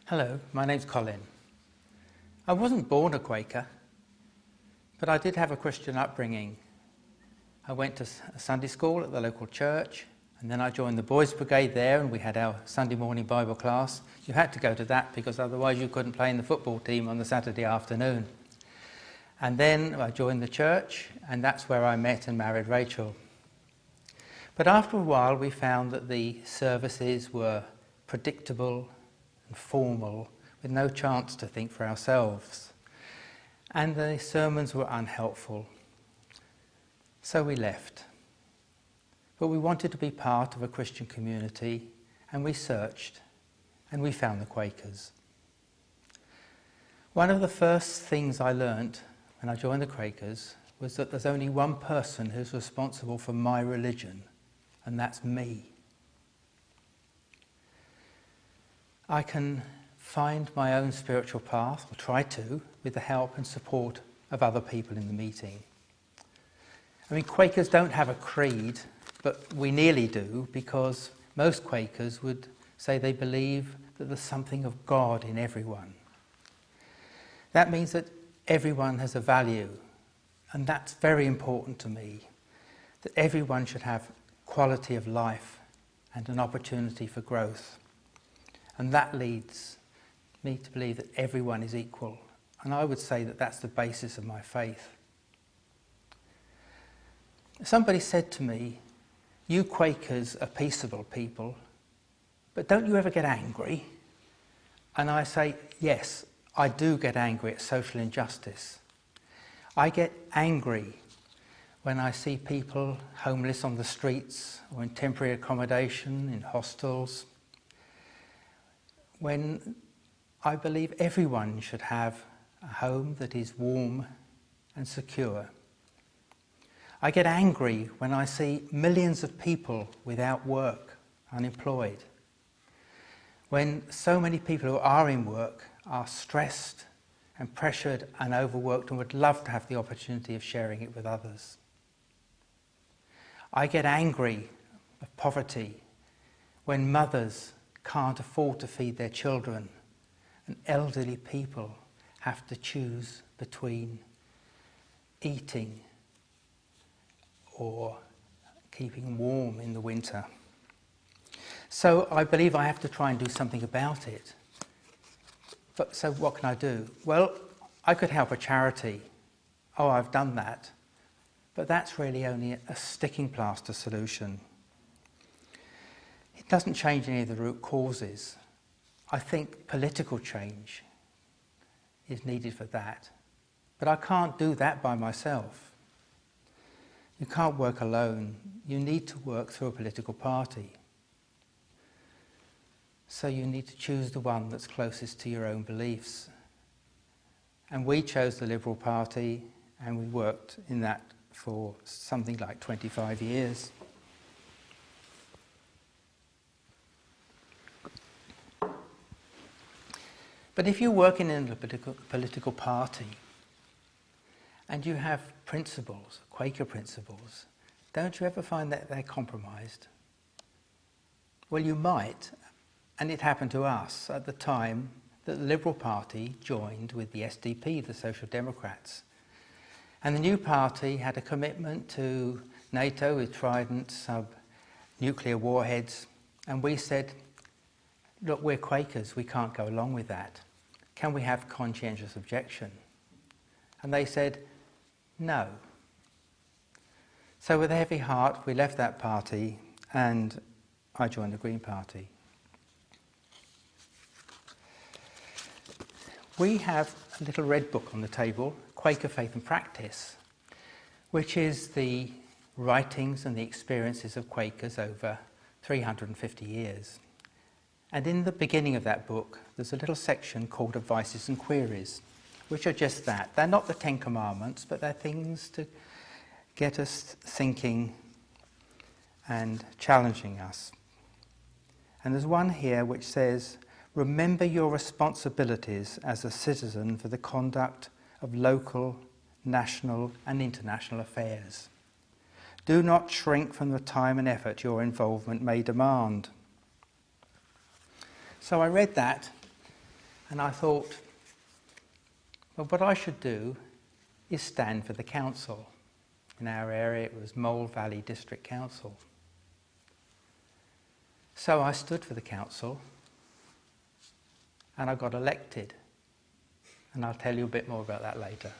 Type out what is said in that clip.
Hello, my name's Colin. I wasn't born a Quaker, but I did have a Christian upbringing. I went to Sunday school at the local church, and then I joined the Boys Brigade there, and we had our Sunday morning Bible class. You had to go to that because otherwise you couldn't play in the football team on the Saturday afternoon. And then I joined the church, and that's where I met and married Rachel. But after a while we found that the services were predictable and formal, with no chance to think for ourselves. And the sermons were unhelpful. So we left. But we wanted to be part of a Christian community, and we searched, and we found the Quakers. One of the first things I learnt when I joined the Quakers was that there's only one person who's responsible for my religion, and that's me. I can find my own spiritual path, or try to, with the help and support of other people in the meeting. I mean, Quakers don't have a creed, but we nearly do, because most Quakers would say they believe that there's something of God in everyone. That means that everyone has a value, and that's very important to me, that everyone should have quality of life and an opportunity for growth. And that leads me to believe that everyone is equal. And I would say that that's the basis of my faith. Somebody said to me, "You Quakers are peaceable people, but don't you ever get angry?" And I say, yes, I do get angry at social injustice. I get angry when I see people homeless on the streets or in temporary accommodation, in hostels, when I believe everyone should have a home that is warm and secure. I get angry when I see millions of people without work, unemployed. When so many people who are in work are stressed and pressured and overworked and would love to have the opportunity of sharing it with others. I get angry at poverty when mothers can't afford to feed their children and elderly people have to choose between eating or keeping warm in the winter. So I believe I have to try and do something about it. But so what can I do? Well, I could help a charity. Oh, I've done that. But that's really only a sticking plaster solution. It doesn't change any of the root causes. I think political change is needed for that. But I can't do that by myself. You can't work alone. You need to work through a political party. So you need to choose the one that's closest to your own beliefs. And we chose the Liberal Party, and we worked in that for something like 25 years. But if you're working in a political party and you have principles, Quaker principles, don't you ever find that they're compromised? Well, you might, and it happened to us at the time that the Liberal Party joined with the SDP, the Social Democrats. And the new party had a commitment to NATO with Trident sub-nuclear warheads, and we said, look, we're Quakers, we can't go along with that. Can we have conscientious objection? And they said, no. So with a heavy heart, we left that party, and I joined the Green Party. We have a little red book on the table, Quaker Faith and Practice, which is the writings and the experiences of Quakers over 350 years. And in the beginning of that book, there's a little section called Advices and Queries, which are just that. They're not the 10 Commandments, but they're things to get us thinking and challenging us. And there's one here which says, remember your responsibilities as a citizen for the conduct of local, national and international affairs. Do not shrink from the time and effort your involvement may demand. So I read that And I thought, well, what I should do is stand for the council. In our area it was Mole Valley District Council. So I stood for the council and I got elected. And I'll tell you a bit more about that later.